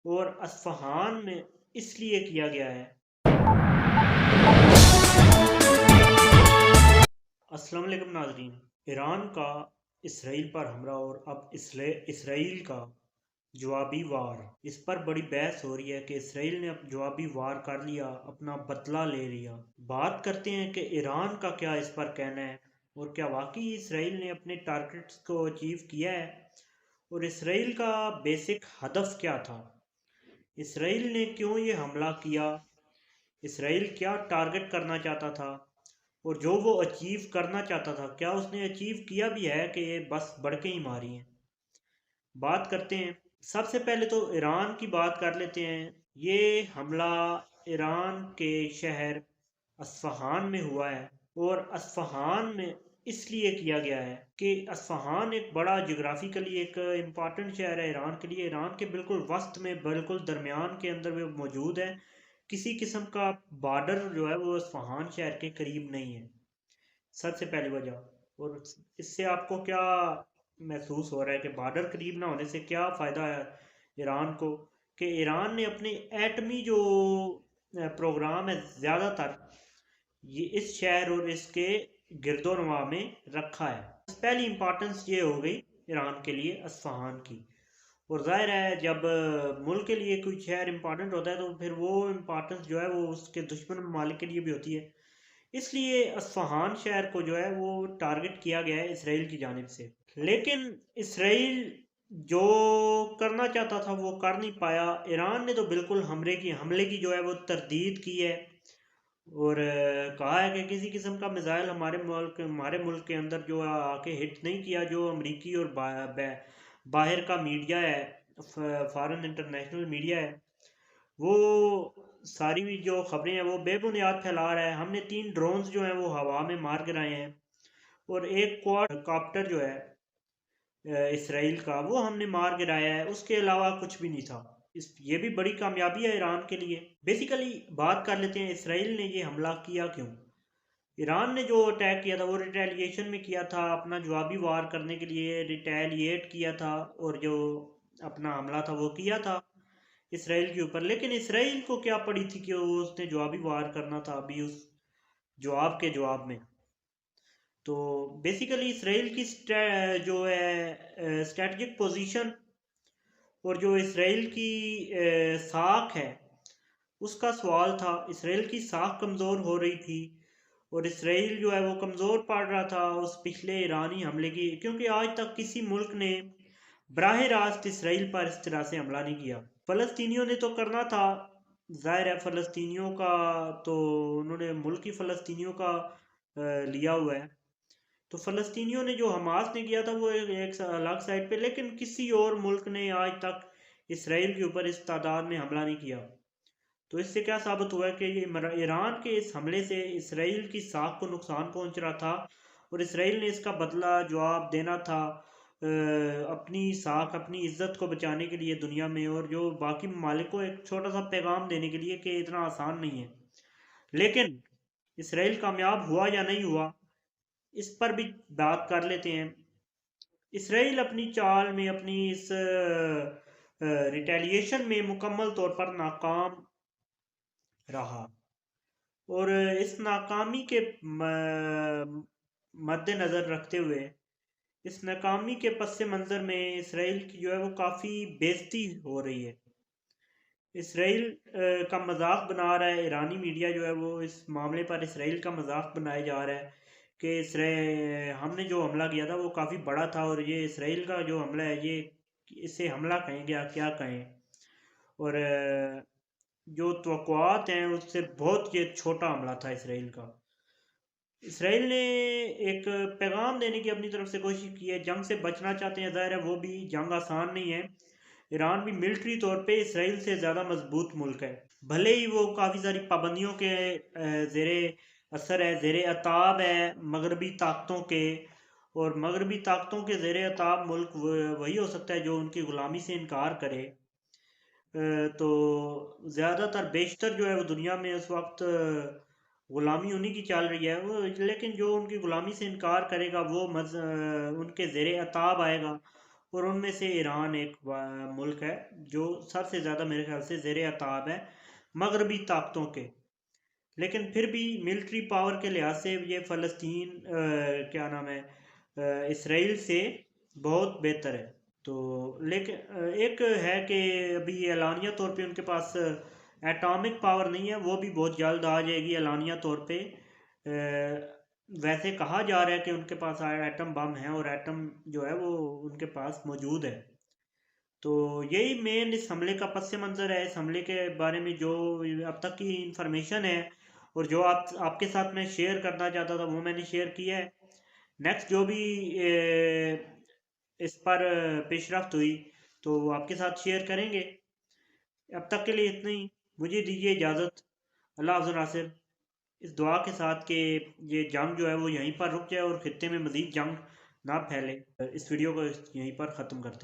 और अस्फ़हान में इसलिए किया गया है। अस्सलाम वालेकुम नाज़रीन। ईरान का इसराइल पर हमला और अब इसराइल का जवाबी वार, इस पर बड़ी बहस हो रही है कि इसराइल ने अब जवाबी वार कर लिया, अपना बदला ले लिया। बात करते हैं कि ईरान का क्या इस पर कहना है और क्या वाकई इसराइल ने अपने टारगेट्स को अचीव किया है और इसराइल का बेसिक हदफ क्या था। इसराइल ने क्यों ये हमला किया, इसराइल क्या टारगेट करना चाहता था और जो वो अचीव करना चाहता था क्या उसने अचीव किया भी है कि ये बस बढ़ के ही मारी हैं। बात करते हैं, सबसे पहले तो ईरान की बात कर लेते हैं। ये हमला ईरान के शहर अस्फ़हान में हुआ है और अस्फ़हान में इसलिए किया गया है कि अस्फ़हान एक बड़ा जोग्राफिकली एक इम्पॉर्टेंट शहर है ईरान के लिए। ईरान के बिल्कुल वस्त में, बिल्कुल दरमियान के अंदर वो मौजूद है। किसी किस्म का बॉर्डर जो है वो अस्फ़हान शहर के करीब नहीं है, सबसे पहली वजह। और इससे आपको क्या महसूस हो रहा है कि बॉर्डर करीब ना होने से क्या फ़ायदा है ईरान को, कि ईरान ने अपने एटमी जो प्रोग्राम है ज़्यादातर ये इस शहर और इसके गिरदोनवा में रखा है। पहली इंपॉर्टेंस ये हो गई ईरान के लिए अस्फ़हान की। और ज़ाहिर है जब मुल्क के लिए कोई शहर इंपॉर्टेंट होता है तो फिर वो इम्पोर्टेंस जो है वो उसके दुश्मन ममालिक के लिए भी होती है। इसलिए अस्फ़हान शहर को जो है वो टारगेट किया गया है इसराइल की जानिब से। लेकिन इसराइल जो करना चाहता था वो कर नहीं पाया। ईरान ने तो बिल्कुल हमले की जो है वो तरदीद की है और कहा है कि किसी किस्म का मिसाइल हमारे मुल्क के अंदर जो आके हिट नहीं किया। जो अमरीकी और बाहर का मीडिया है, फॉरेन इंटरनेशनल मीडिया है, वो सारी भी जो खबरें हैं वो बेबुनियाद फैला रहा है। हमने 3 ड्रोन्स जो हैं वो हवा में मार गिराए हैं और एक क्वाड कॉप्टर जो है इसराइल का वो हमने मार गिराया है, उसके अलावा कुछ भी नहीं था। ये भी बड़ी कामयाबी है ईरान के लिए। बेसिकली बात कर लेते हैं इसराइल ने ये हमला किया क्यों। ईरान ने जो अटैक किया था वो रिटेलिएशन में किया था, अपना जवाबी वार करने के लिए रिटेलिएट किया था और जो अपना हमला था वो किया था इसराइल के ऊपर। लेकिन इसराइल को क्या पड़ी थी कि वो उसने जवाबी वार करना था अभी उस जवाब के जवाब में। तो बेसिकली इसराइल की जो है स्ट्रेटजिक पोजीशन और जो इसराइल की साख है उसका सवाल था। इसराइल की साख कमज़ोर हो रही थी और इसराइल जो है वो कमज़ोर पड़ रहा था उस पिछले ईरानी हमले की, क्योंकि आज तक किसी मुल्क ने बराह रास्त इसराइल पर इस तरह से हमला नहीं किया। फ़लस्तीनियों ने तो करना था, ज़ाहिर है फ़लस्तीनियों का तो उन्होंने मुल्क ही फ़लस्तीनियों का लिया हुआ है। तो फ़लस्तीनियों ने जो हमास ने किया था वो एक अलग साइड पे, लेकिन किसी और मुल्क ने आज तक इसराइल के ऊपर इस तादाद में हमला नहीं किया। तो इससे क्या साबित हुआ है कि ये ईरान के इस हमले से इसराइल की साख को नुकसान पहुंच रहा था और इसराइल ने इसका बदला जवाब देना था अपनी साख, अपनी इज्जत को बचाने के लिए दुनिया में, और जो बाकी ममालिक को एक छोटा सा पैगाम देने के लिए कि इतना आसान नहीं है। लेकिन इसराइल कामयाब हुआ या नहीं हुआ इस पर भी बात कर लेते हैं। इसराइल अपनी चाल में, अपनी इस रिटेलिएशन में मुकम्मल तौर पर नाकाम रहा और इस नाकामी के मद्देनज़र रखते हुए, इस नाकामी के पस मंज़र में इसराइल की जो है वो काफ़ी बेइज्जती हो रही है। इसराइल का मजाक बना रहा है ईरानी मीडिया जो है वो, इस मामले पर इसराइल का मजाक बनाया जा रहा है कि इसराइल हमने जो हमला किया था वो काफ़ी बड़ा था और ये इसराइल का जो हमला है ये इसे हमला कहें या क्या कहें। और जो तवक्कुआत हैं उससे बहुत ये छोटा हमला था इसराइल का। इसराइल ने एक पैगाम देने की अपनी तरफ से कोशिश की है, जंग से बचना चाहते हैं। ज़ाहिर है वो भी जंग आसान नहीं है। ईरान भी मिलिट्री तौर पे इसराइल से ज़्यादा मजबूत मुल्क है, भले ही वो काफ़ी सारी पाबंदियों के ज़ेरे असर है, ज़ेरे अताब है मगरबी ताकतों के। और मगरबी ताकतों के ज़ेरे अताब मुल्क वही हो सकता है जो उनकी ग़ुलामी से इनकार करे। तो ज़्यादातर बेशतर जो है वो दुनिया में उस वक्त ग़ुलामी उन्हीं की चल रही है वो, लेकिन जो उनकी ग़ुलामी से इनकार करेगा वो उनके ज़ेरे अताब आएगा और उनमें से ईरान एक मुल्क है जो सबसे ज़्यादा मेरे ख्याल से ज़ेर अताब है मगरबी ताकतों के। लेकिन फिर भी मिलिट्री पावर के लिहाज से ये फ़लस्तीन क्या नाम है इसराइल से बहुत बेहतर है। तो लेकिन एक है कि अभी एलानिया तौर पे उनके पास एटॉमिक पावर नहीं है, वो भी बहुत जल्द आ जाएगी एलानिया तौर पे। वैसे कहा जा रहा है कि उनके पास एटम बम है और एटम जो है वो उनके पास मौजूद है। तो यही मेन इस हमले का पस मंज़र है। इस हमले के बारे में जो अब तक की इंफॉर्मेशन है और जो आपके साथ मैं शेयर करना चाहता था वो मैंने शेयर किया है। नेक्स्ट जो भी इस पर पेशरफ्त हुई तो आपके साथ शेयर करेंगे। अब तक के लिए इतना ही, मुझे दीजिए इजाज़त। अल्लाह हाफ़िज़ नासिर, इस दुआ के साथ कि ये जंग जो है वो यहीं पर रुक जाए और खित्ते में मज़ीद जंग ना फैले। इस वीडियो को यहीं पर ख़त्म करते हैं।